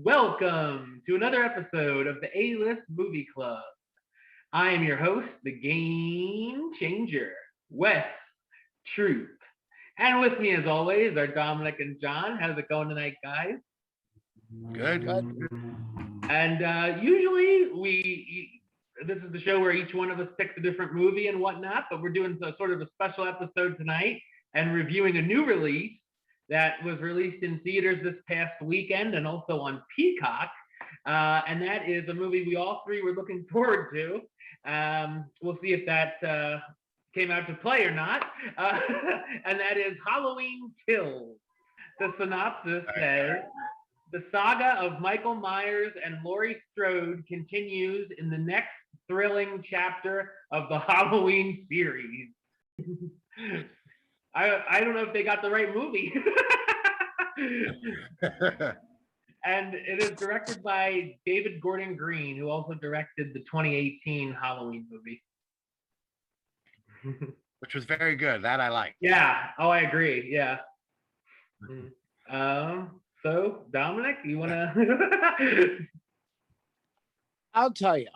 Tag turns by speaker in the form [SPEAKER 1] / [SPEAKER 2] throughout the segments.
[SPEAKER 1] Welcome to another episode of the A-List Movie Club. I am your host, the Game Changer, Wes Troop. And with me, as always, are Dominic and John. How's it going tonight, guys?
[SPEAKER 2] Good.
[SPEAKER 1] And usually this is the show where each one of us picks a different movie and whatnot, but we're doing sort of a special episode tonight and reviewing a new release that was released in theaters this past weekend and also on Peacock. And that is a movie we all three were looking forward to. We'll see if that came out to play or not. And that is Halloween Kills. The synopsis says, the saga of Michael Myers and Laurie Strode continues in the next thrilling chapter of the Halloween series. I don't know if they got the right movie. And it is directed by David Gordon Green, who also directed the 2018 Halloween movie.
[SPEAKER 2] Which was very good. That I like.
[SPEAKER 1] Yeah. Oh, I agree. Yeah. So, Dominic, you want to?
[SPEAKER 3] I'll tell you.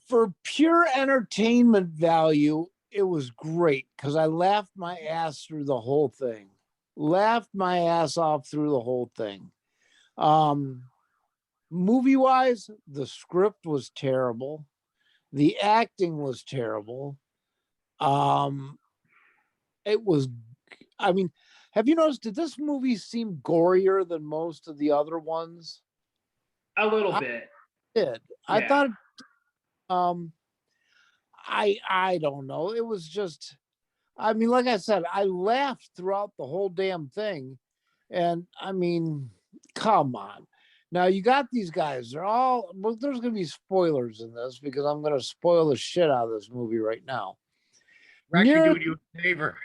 [SPEAKER 3] For pure entertainment value, it was great because I laughed my ass through the whole thing. Laughed my ass off through the whole thing. Movie-wise, the script was terrible. The acting was terrible. It was, I mean, have you noticed, did this movie seem gorier than most of the other ones?
[SPEAKER 1] A little bit.
[SPEAKER 3] It did. Yeah. I thought, I don't know. It was just, I mean, like I said, I laughed throughout the whole damn thing. And I mean, come on. Now you got these guys, they're all, well, there's going to be spoilers in this because I'm going to spoil the shit out of this movie right now.
[SPEAKER 2] We're actually doing you a favor.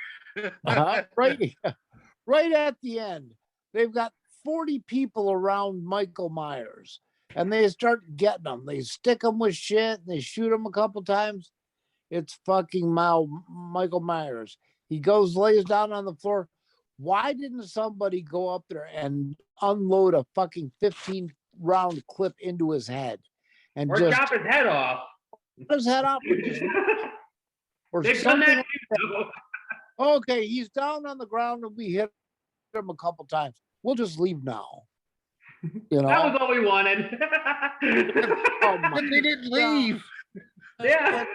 [SPEAKER 3] Right at the end, they've got 40 people around Michael Myers and they start getting them. They stick them with shit and they shoot him a couple times. It's fucking Michael Myers. He goes, lays down on the floor. Why didn't somebody go up there and unload a fucking 15 round clip into his head and
[SPEAKER 1] or
[SPEAKER 3] just
[SPEAKER 1] chop his head off?
[SPEAKER 3] His head off. Or
[SPEAKER 1] they've done that too.
[SPEAKER 3] Okay, he's down on the ground and we hit him a couple times. We'll just leave now. You know,
[SPEAKER 1] that was all we wanted.
[SPEAKER 2] But they didn't leave.
[SPEAKER 1] Yeah.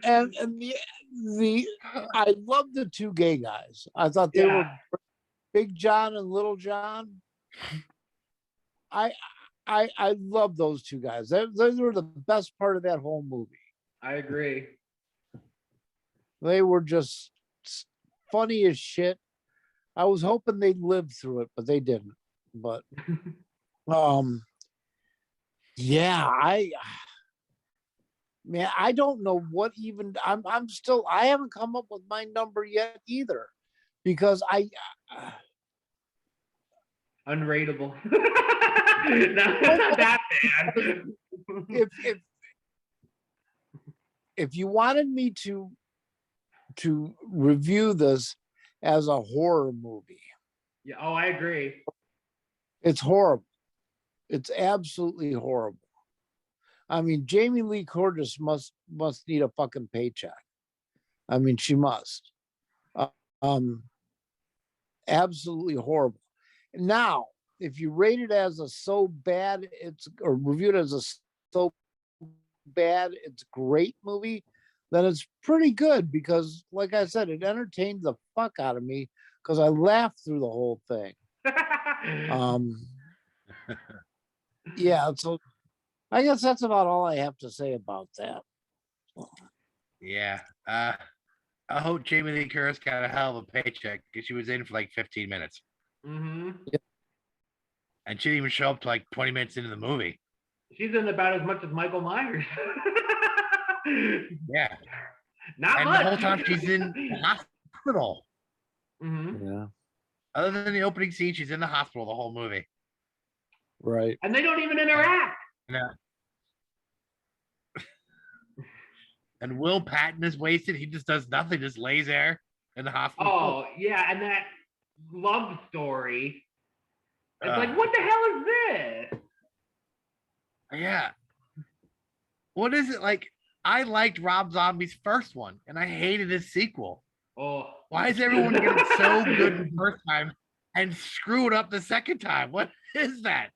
[SPEAKER 3] And the I love the two gay guys. I thought they were Big John and Little John. I love those two guys. They were the best part of that whole movie.
[SPEAKER 1] I agree.
[SPEAKER 3] They were just funny as shit. I was hoping they'd live through it, but they didn't. But yeah, man, I don't know what even I haven't come up with my number yet either, because
[SPEAKER 1] unrateable. Not that bad.
[SPEAKER 3] If you wanted me to review this as a horror movie,
[SPEAKER 1] yeah, oh, I agree.
[SPEAKER 3] It's horrible. It's absolutely horrible. I mean, Jamie Lee Curtis must need a fucking paycheck. I mean, she must. Absolutely horrible. Now, if you rate it as a so bad or reviewed as a so bad it's great movie, then it's pretty good because, like I said, it entertained the fuck out of me because I laughed through the whole thing. Yeah, so I guess that's about all I have to say about that.
[SPEAKER 2] Yeah. I hope Jamie Lee Curtis got a hell of a paycheck because she was in for like 15 minutes.
[SPEAKER 1] Mm-hmm.
[SPEAKER 3] Yeah.
[SPEAKER 2] And she didn't even show up to like 20 minutes into the movie.
[SPEAKER 1] She's in about as much as Michael Myers.
[SPEAKER 2] Yeah.
[SPEAKER 1] Not
[SPEAKER 2] and
[SPEAKER 1] much.
[SPEAKER 2] The whole time she's in the hospital.
[SPEAKER 1] Mm-hmm.
[SPEAKER 3] Yeah.
[SPEAKER 2] Other than the opening scene, she's in the hospital the whole movie.
[SPEAKER 3] Right.
[SPEAKER 1] And they don't even interact.
[SPEAKER 2] No. And Will Patton is wasted. He just does nothing, just lays there. in the hospital.
[SPEAKER 1] Oh, yeah, and that love story. It's like,
[SPEAKER 2] Uh,
[SPEAKER 1] what the hell is this?
[SPEAKER 2] Yeah. What is it like? I liked Rob Zombie's first one, and I hated his sequel.
[SPEAKER 1] Oh.
[SPEAKER 2] Why is everyone getting so good the first time and screw it up the second time? What is that?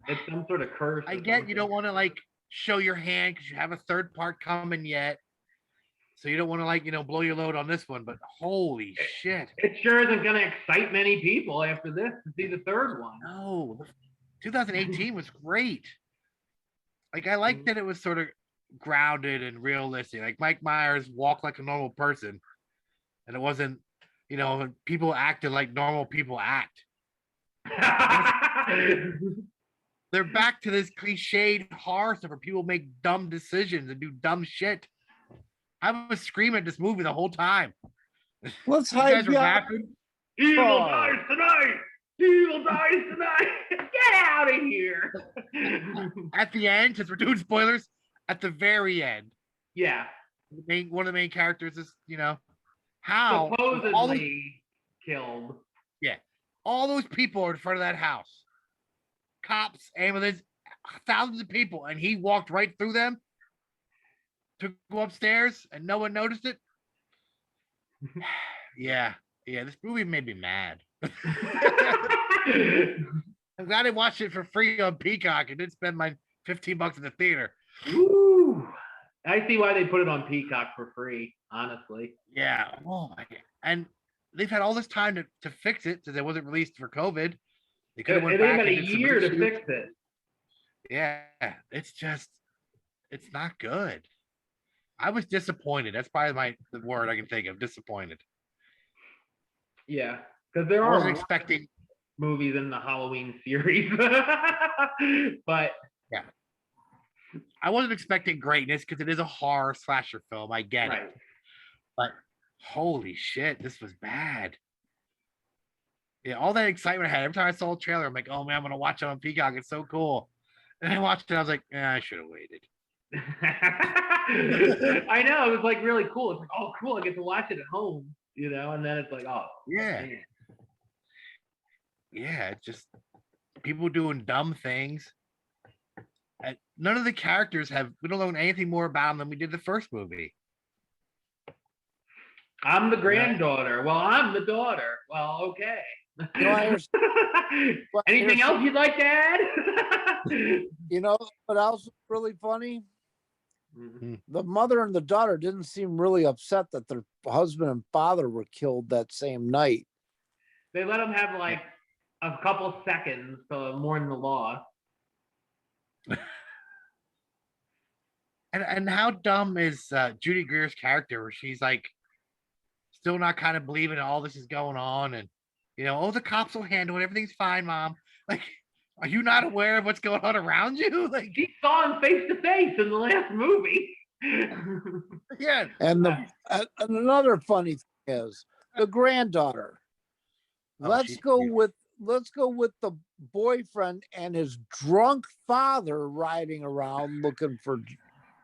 [SPEAKER 1] It's some sort of curse.
[SPEAKER 2] I get you don't want to like show your hand because you have a third part coming yet. So you don't want to like, blow your load on this one, but holy shit.
[SPEAKER 1] It sure isn't going to excite many people after this to see the third one.
[SPEAKER 2] No, 2018 was great. Like, I like that it was sort of grounded and realistic. Like, Mike Myers walked like a normal person, and it wasn't, people acted like normal people act. They're back to this cliched horror stuff where people make dumb decisions and do dumb shit. I was screaming at this movie the whole time.
[SPEAKER 3] Let's
[SPEAKER 2] You guys
[SPEAKER 3] hype
[SPEAKER 2] were
[SPEAKER 3] you up.
[SPEAKER 2] laughing.
[SPEAKER 1] Evil dies tonight! Evil dies tonight! Get out of here!
[SPEAKER 2] At the end, since we're doing spoilers, at the very end,
[SPEAKER 1] Yeah.
[SPEAKER 2] one of the main characters is, how
[SPEAKER 1] Supposedly killed.
[SPEAKER 2] Yeah. All those people are in front of that house. Cops, ambulance, thousands of people, and he walked right through them to go upstairs and no one noticed it. Yeah. This movie made me mad. I'm glad I watched it for free on Peacock and didn't spend my $15 in the theater.
[SPEAKER 1] Woo! I see why they put it on Peacock for free, honestly.
[SPEAKER 2] Yeah. Oh my God. And they've had all this time to fix it because it wasn't released for COVID. They could have went back
[SPEAKER 1] and
[SPEAKER 2] and
[SPEAKER 1] a
[SPEAKER 2] did some
[SPEAKER 1] year to
[SPEAKER 2] reshoots.
[SPEAKER 1] fix it.
[SPEAKER 2] Yeah, it's not good. I was disappointed. That's probably the word I can think of. Disappointed.
[SPEAKER 1] Yeah, because there
[SPEAKER 2] I
[SPEAKER 1] are
[SPEAKER 2] wasn't expecting
[SPEAKER 1] movies in the Halloween series, but
[SPEAKER 2] yeah, I wasn't expecting greatness because it is a horror slasher film. I get
[SPEAKER 1] right.
[SPEAKER 2] it, but holy shit, this was bad. Yeah, all that excitement I had every time I saw a trailer, I'm like, oh man, I'm gonna watch it on Peacock. It's so cool. And I watched it. I was like, I should have waited.
[SPEAKER 1] I know, it was like really cool. It's like, oh, cool, I get to watch it at home, and then it's like, oh,
[SPEAKER 2] Yeah.
[SPEAKER 1] man.
[SPEAKER 2] Yeah, it's just people doing dumb things. And none of the characters we don't know anything more about them than we did the first movie.
[SPEAKER 1] I'm the granddaughter. Well, I'm the daughter. Well, okay. Anything else you'd like to add?
[SPEAKER 3] What else is really funny?
[SPEAKER 1] Mm-hmm.
[SPEAKER 3] The mother and the daughter didn't seem really upset that their husband and father were killed that same night.
[SPEAKER 1] They let them have like a couple seconds to mourn the loss.
[SPEAKER 2] And how dumb is Judy Greer's character where she's like still not kind of believing all this is going on and the cops will handle it, everything's fine, Mom. Like, are you not aware of what's going on around you? Like,
[SPEAKER 1] she saw him face to face in the last movie.
[SPEAKER 2] Yeah.
[SPEAKER 3] And another funny thing is the granddaughter. Let's go with the boyfriend and his drunk father riding around looking for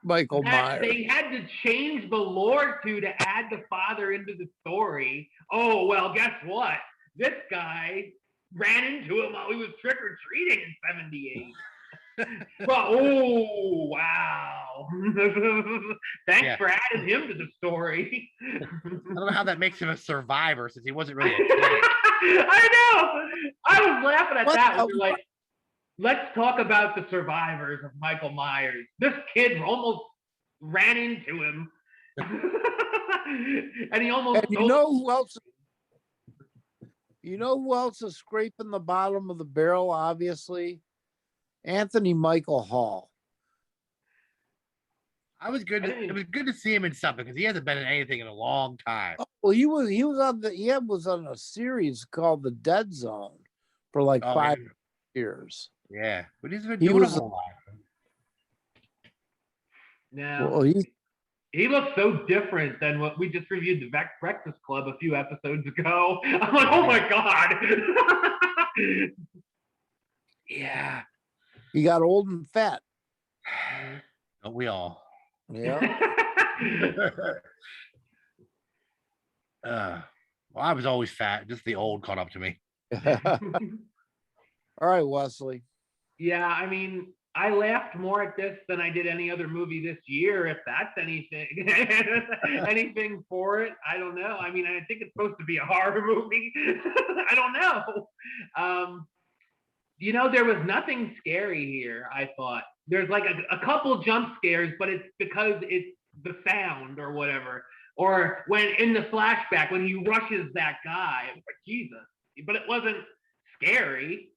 [SPEAKER 3] Michael Myers.
[SPEAKER 1] They had to change the lore to add the father into the story. Oh, well, guess what? This guy ran into him while he was trick-or-treating in 78. Well, oh, wow. Thanks for adding him to the story.
[SPEAKER 2] I don't know how that makes him a survivor since he wasn't really a kid.
[SPEAKER 1] I know. I was laughing at that. We're like, let's talk about the survivors of Michael Myers. This kid almost ran into him. And he almost
[SPEAKER 3] and you know who else is scraping the bottom of the barrel, obviously? Anthony Michael Hall.
[SPEAKER 2] It was good to see him in something because he hasn't been in anything in a long time.
[SPEAKER 3] Oh, well, he was on a series called The Dead Zone for like 5 years.
[SPEAKER 2] Yeah, but he's been doing a whole lot.
[SPEAKER 1] Now,
[SPEAKER 3] well,
[SPEAKER 1] he looks so different than what we just reviewed the Breakfast Club a few episodes ago. I'm like, oh my God.
[SPEAKER 2] Yeah.
[SPEAKER 3] He got old and fat.
[SPEAKER 2] Don't we all?
[SPEAKER 3] Yeah.
[SPEAKER 2] Well, I was always fat. Just the old caught up to me.
[SPEAKER 3] All right, Wesley.
[SPEAKER 1] Yeah, I mean, I laughed more at this than I did any other movie this year, if that's anything. Anything for it. I don't know. I mean, I think it's supposed to be a horror movie. I don't know. There was nothing scary here, I thought. There's like a couple jump scares, but it's because it's the sound or whatever. Or when in the flashback, when he rushes that guy, I'm like, Jesus. But it wasn't scary,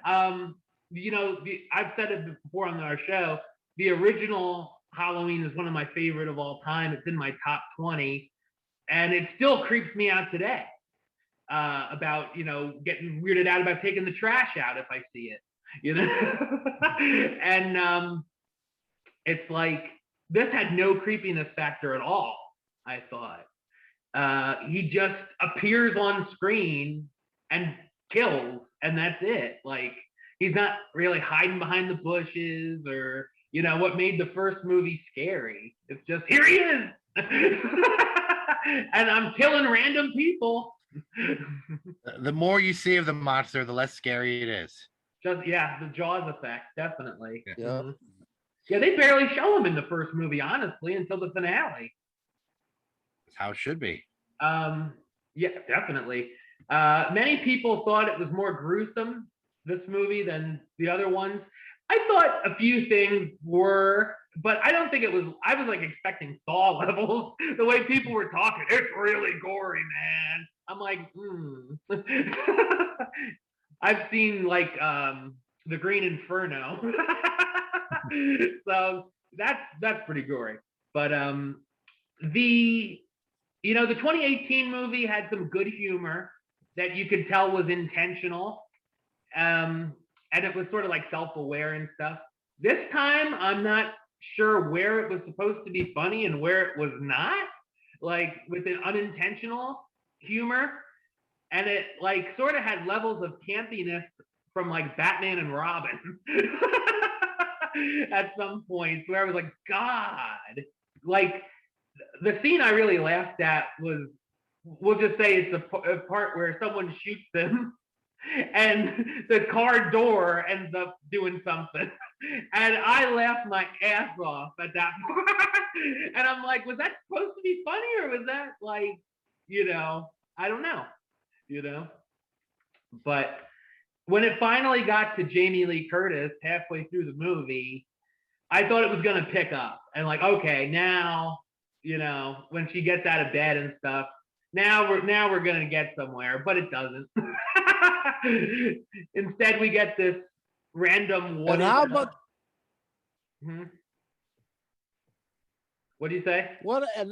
[SPEAKER 1] I've said it before on our show. The original Halloween is one of my favorite of all time. It's in my top 20, and it still creeps me out today. About getting weirded out about taking the trash out if I see it, and it's like this had no creepiness factor at all. I thought he just appears on screen and kills, and that's it. Like he's not really hiding behind the bushes or what made the first movie scary. It's just here he is, and I'm killing random people.
[SPEAKER 2] The more you see of the monster, the less scary it is.
[SPEAKER 1] The Jaws effect, definitely.
[SPEAKER 3] Yeah.
[SPEAKER 1] Yeah, they barely show him in the first movie, honestly, until the finale.
[SPEAKER 2] That's how it should be.
[SPEAKER 1] Yeah, definitely. Many people thought it was more gruesome, this movie, than the other ones. I thought a few things were, but I don't think it was. I was like expecting Saw levels. The way people were talking, it's really gory, man. I'm like, I've seen like the Green Inferno, so that's pretty gory. But the 2018 movie had some good humor that you could tell was intentional, and it was sort of like self-aware and stuff. This time, I'm not sure where it was supposed to be funny and where it was not, like with an unintentional humor, and it like sort of had levels of campiness from like Batman and Robin at some points where I was like, God, like the scene I really laughed at was, we'll just say it's a part where someone shoots them and the car door ends up doing something. And I laughed my ass off at that part. And I'm like, was that supposed to be funny or was that like, I don't know, But when it finally got to Jamie Lee Curtis halfway through the movie, I thought it was going to pick up. And like, okay, now, when she gets out of bed and stuff, now we're going to get somewhere, but it doesn't. Instead, we get this random.
[SPEAKER 3] And how about?
[SPEAKER 1] What do you say?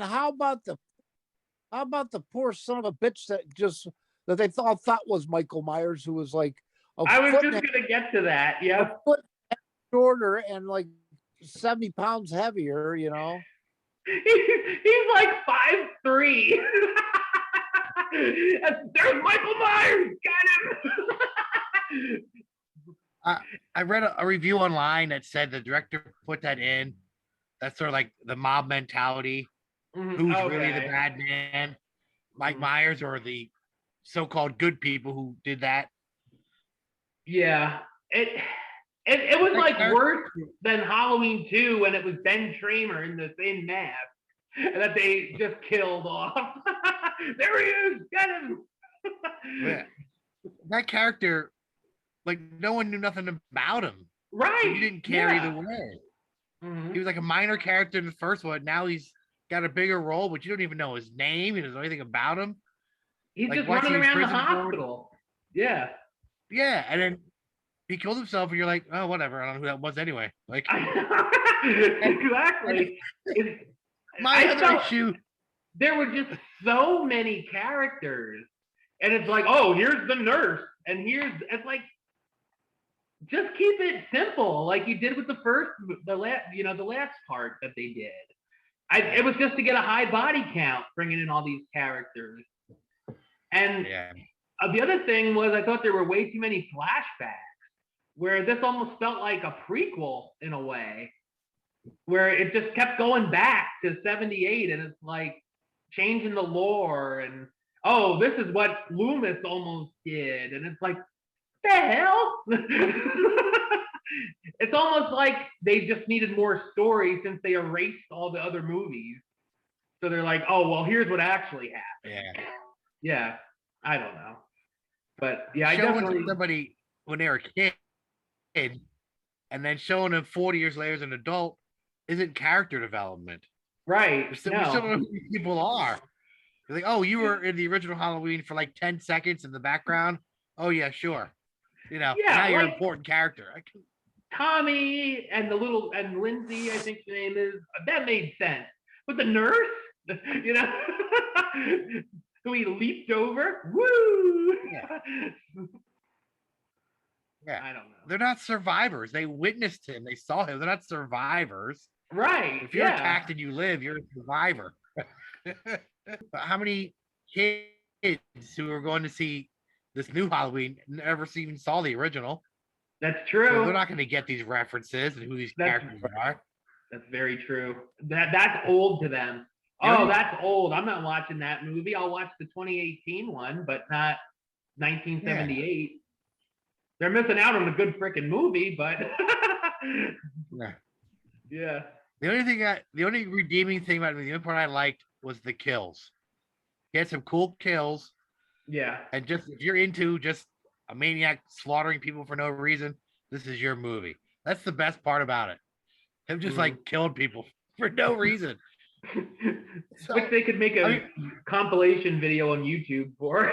[SPEAKER 3] How about the poor son of a bitch that they thought was Michael Myers, who was like
[SPEAKER 1] I was just gonna get to that. Yeah,
[SPEAKER 3] a foot shorter and like 70 pounds heavier.
[SPEAKER 1] He's like 5'3". There's Michael Myers. Got him.
[SPEAKER 2] I read a review online that said the director put that in. That's sort of like the mob mentality. Who's really the bad man? Mike Myers or the so-called good people who did that? Yeah,
[SPEAKER 1] it was like worse than Halloween 2 when it was Ben Tramer in the same mask that they just killed off. There he is, get him.
[SPEAKER 2] Yeah. That character, like no one knew nothing about him.
[SPEAKER 1] Right.
[SPEAKER 2] He didn't carry the way. He was like a minor character in the first one. Now he's got a bigger role, but you don't even know his name. You don't know anything about him.
[SPEAKER 1] He's like, just running around the hospital. Yeah.
[SPEAKER 2] Yeah, and then he killed himself, and you're like, oh, whatever. I don't know who that was anyway. Like,
[SPEAKER 1] exactly.
[SPEAKER 2] My other issue.
[SPEAKER 1] There were just so many characters, and it's like, oh, here's the nurse, and it's like, just keep it simple, like you did with the last part that they did. It was just to get a high body count, bringing in all these characters. And the other thing was, I thought there were way too many flashbacks, where this almost felt like a prequel in a way, where it just kept going back to 78, and it's like, changing the lore and oh, this is what Loomis almost did, and it's like the hell. It's almost like they just needed more story since they erased all the other movies. So they're like, oh well, here's what actually happened. Yeah, I don't know, but yeah, I
[SPEAKER 2] showing
[SPEAKER 1] definitely
[SPEAKER 2] somebody when they're a kid and then showing them 40 years later as an adult isn't character development.
[SPEAKER 1] right.
[SPEAKER 2] We still don't know who these people are. They're like, oh, you were in the original Halloween for like 10 seconds in the background. Oh yeah, sure. You know,
[SPEAKER 1] Yeah,
[SPEAKER 2] now you're an
[SPEAKER 1] like-
[SPEAKER 2] important character.
[SPEAKER 1] Tommy and Lindsay, I think the name is, that made sense. But the nurse, you know, who he leaped over, woo!
[SPEAKER 2] Yeah.
[SPEAKER 1] I don't know.
[SPEAKER 2] They're not survivors. They witnessed him. They saw him. They're not survivors.
[SPEAKER 1] Right.
[SPEAKER 2] If you're attacked and you live, you're a survivor. How many kids who are going to see this new Halloween never even saw the original?
[SPEAKER 1] That's true.
[SPEAKER 2] So they're not going to get these references and who these characters are.
[SPEAKER 1] That's very true. That's old to them. Oh, that's old. I'm not watching that movie. I'll watch the 2018 one, but not 1978. Yeah. They're missing out on a good freaking movie, but yeah.
[SPEAKER 2] The only redeeming thing about it, the only part I liked was the kills. He had some cool kills.
[SPEAKER 1] Yeah.
[SPEAKER 2] And just if you're into just a maniac slaughtering people for no reason, this is your movie. That's the best part about it. Him just like killed people for no reason.
[SPEAKER 1] So, which they could make a compilation video on YouTube for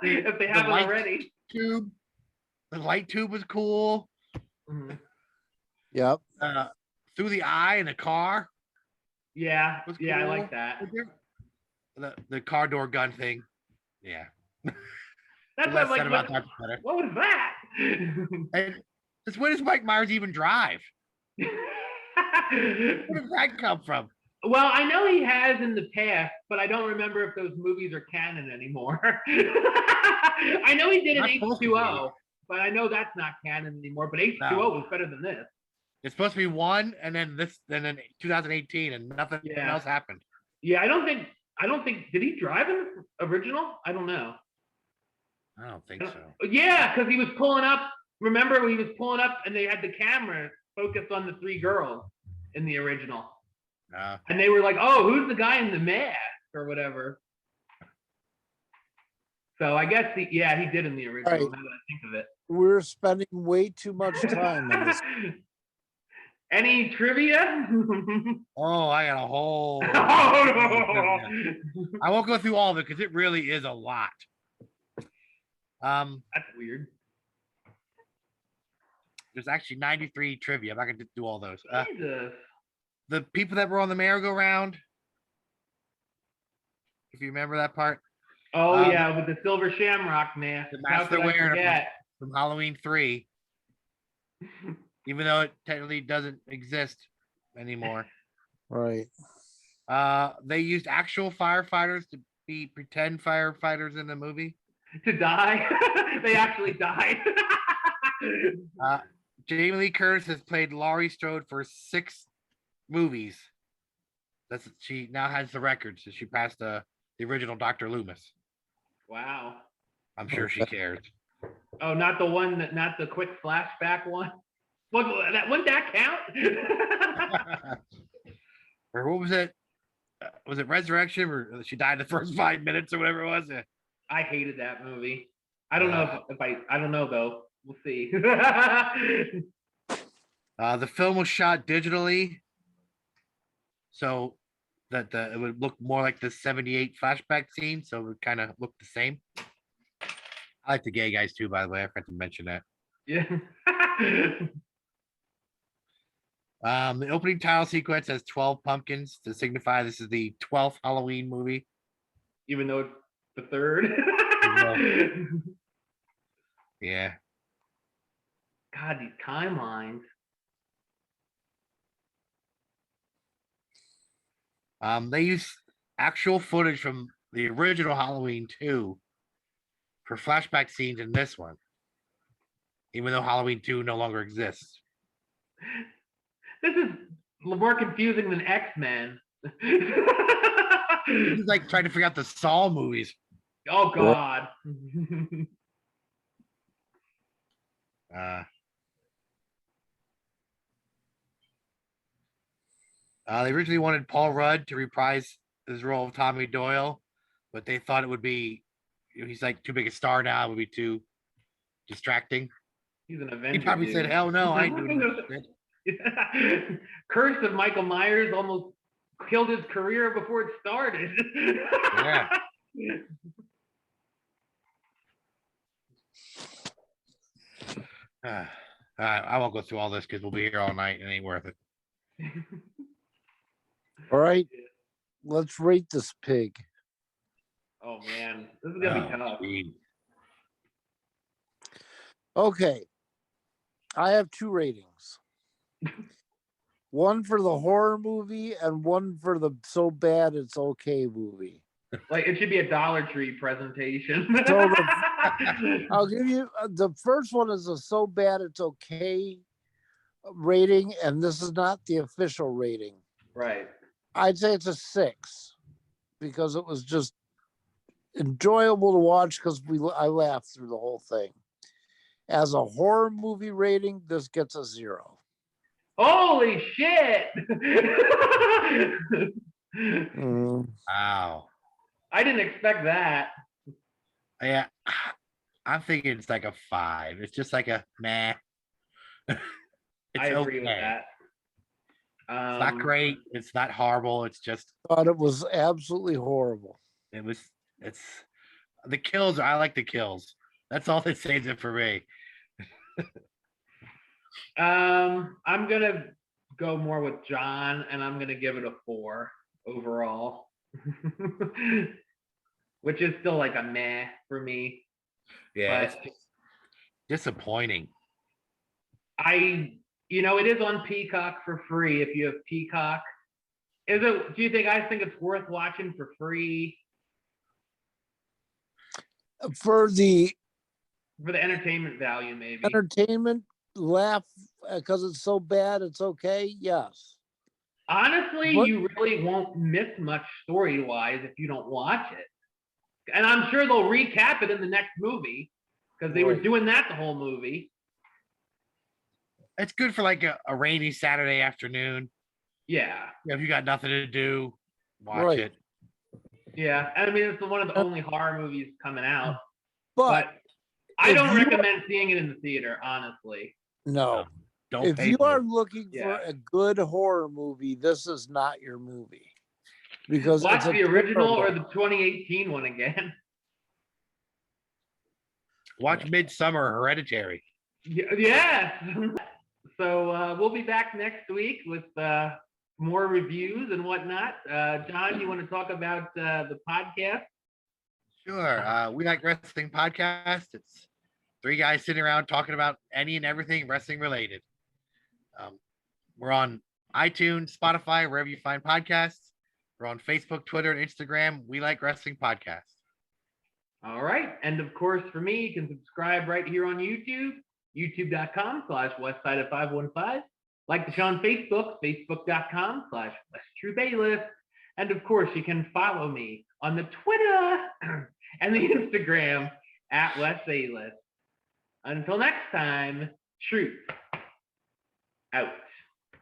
[SPEAKER 1] if they haven't already.
[SPEAKER 2] The light tube was cool.
[SPEAKER 3] Mm-hmm. Yep.
[SPEAKER 2] Through the eye in a car.
[SPEAKER 1] Yeah.
[SPEAKER 2] Cool.
[SPEAKER 1] Yeah, I like that.
[SPEAKER 2] The car door gun thing. Yeah.
[SPEAKER 1] That's what I'm like. What was that?
[SPEAKER 2] And just where does Mike Myers even drive? Where does that come from?
[SPEAKER 1] Well, I know he has in the past, but I don't remember if those movies are canon anymore. I know he did an H2O, but I know that's not canon anymore. But H2O was better than this.
[SPEAKER 2] It's supposed to be one, and then this, and then 2018, and nothing else happened.
[SPEAKER 1] Yeah, I don't think. Did he drive in the original? I don't know.
[SPEAKER 2] I don't think so.
[SPEAKER 1] Yeah, because he was pulling up. Remember when he was pulling up, and they had the camera focused on the three girls in the original. And they were like, "Oh, who's the guy in the mask or whatever?" So I guess he did in the original. Right. Now that I think of it,
[SPEAKER 3] we're spending way too much time on this.
[SPEAKER 1] Any trivia?
[SPEAKER 2] Oh, I got a whole. I won't go through all of it because it really is a lot.
[SPEAKER 1] That's weird.
[SPEAKER 2] There's actually 93 trivia. I'm not gonna do all those.
[SPEAKER 1] Jesus.
[SPEAKER 2] The people that were on the merry-go-round, if you remember that part.
[SPEAKER 1] Oh yeah, with the silver shamrock mask.
[SPEAKER 2] The mask they're wearing from Halloween 3. Even though it technically doesn't exist anymore.
[SPEAKER 3] Right.
[SPEAKER 2] They used actual firefighters to be pretend firefighters in the movie.
[SPEAKER 1] To die? They actually died.
[SPEAKER 2] Jamie Lee Curtis has played Laurie Strode for 6 movies. She now has the record, so she passed the original Dr. Loomis.
[SPEAKER 1] Wow.
[SPEAKER 2] I'm sure she cares.
[SPEAKER 1] Oh, not the quick flashback one? Wouldn't that count?
[SPEAKER 2] Or what was it? Was it Resurrection, or she died in the first 5 minutes or whatever it was?
[SPEAKER 1] I hated that movie. I don't know if I don't know though. We'll see.
[SPEAKER 2] The film was shot digitally, so that it would look more like the 78 flashback scene, so it would kind of look the same. I like the gay guys too, by the way. I forgot to mention that.
[SPEAKER 1] Yeah.
[SPEAKER 2] The opening title sequence has 12 pumpkins to signify this is the 12th Halloween movie.
[SPEAKER 1] Even though it's the 3rd.
[SPEAKER 2] Yeah.
[SPEAKER 1] God, these timelines.
[SPEAKER 2] They use actual footage from the original Halloween 2 for flashback scenes in this one, even though Halloween 2 no longer exists.
[SPEAKER 1] This is more confusing than X-Men.
[SPEAKER 2] He's like trying to figure out the Saw movies.
[SPEAKER 1] Oh God.
[SPEAKER 2] They originally wanted Paul Rudd to reprise his role of Tommy Doyle, but they thought it would be, he's like too big a star now. It would be too distracting.
[SPEAKER 1] He's an Avenger.
[SPEAKER 2] He probably
[SPEAKER 1] dude.
[SPEAKER 2] said, "Hell no, I ain't doing this shit."
[SPEAKER 1] Curse of Michael Myers almost killed his career before it started.
[SPEAKER 2] Yeah. I won't go through all this because we'll be here all night and it ain't worth it.
[SPEAKER 3] All right, let's rate this pig.
[SPEAKER 1] Oh man, this is gonna be tough.
[SPEAKER 2] Geez.
[SPEAKER 3] Okay, I have 2 ratings. One for the horror movie and one for the so bad it's okay movie.
[SPEAKER 1] Like it should be a Dollar Tree presentation.
[SPEAKER 3] So I'll give you the first one is a so bad it's okay rating, and this is not the official rating.
[SPEAKER 1] Right.
[SPEAKER 3] I'd say it's a 6 because it was just enjoyable to watch because I laughed through the whole thing. As a horror movie rating, this gets a 0.
[SPEAKER 1] Holy shit!
[SPEAKER 2] Wow.
[SPEAKER 1] I didn't expect that.
[SPEAKER 2] Yeah. I'm thinking it's like a 5. It's just like a meh.
[SPEAKER 1] I agree with that.
[SPEAKER 2] It's not great. It's not horrible. It's just
[SPEAKER 3] Thought it was absolutely horrible.
[SPEAKER 2] it's the kills. I like the kills. That's all that saves it for me.
[SPEAKER 1] I'm gonna go more with John, and I'm gonna give it a 4 overall, which is still like a meh for me.
[SPEAKER 2] Yeah,
[SPEAKER 1] but
[SPEAKER 2] it's disappointing.
[SPEAKER 1] It is on Peacock for free if you have Peacock. Do you think it's worth watching for free?
[SPEAKER 3] For the
[SPEAKER 1] entertainment value, maybe.
[SPEAKER 3] Entertainment, laugh because it's so bad it's okay, yes.
[SPEAKER 1] Honestly, you really won't miss much story-wise if you don't watch it. And I'm sure they'll recap it in the next movie because they were doing that the whole movie.
[SPEAKER 2] It's good for like a rainy Saturday afternoon.
[SPEAKER 1] Yeah.
[SPEAKER 2] If you got nothing to do, watch it.
[SPEAKER 1] Yeah. I mean, it's one of the only horror movies coming out.
[SPEAKER 3] But
[SPEAKER 1] I don't recommend seeing it in the theater, honestly.
[SPEAKER 3] No.
[SPEAKER 2] Don't.
[SPEAKER 3] If you are looking for a good horror movie, this is not your movie. Because
[SPEAKER 1] watch the original or the 2018 one again.
[SPEAKER 2] Watch Midsummer Hereditary.
[SPEAKER 1] Yes. So we'll be back next week with more reviews and whatnot. John, you want to talk about the podcast?
[SPEAKER 2] Sure. We Like Wrestling Podcast. It's 3 guys sitting around talking about any and everything wrestling related. We're on iTunes, Spotify, wherever you find podcasts. We're on Facebook, Twitter, and Instagram. We Like Wrestling Podcast.
[SPEAKER 1] All right. And of course, for me, you can subscribe right here on YouTube, youtube.com/westside515. Like the show on Facebook, facebook.com/WestTrueBailiff. And of course, you can follow me on the Twitter and the Instagram @WestBailiff. Until next time, truth out.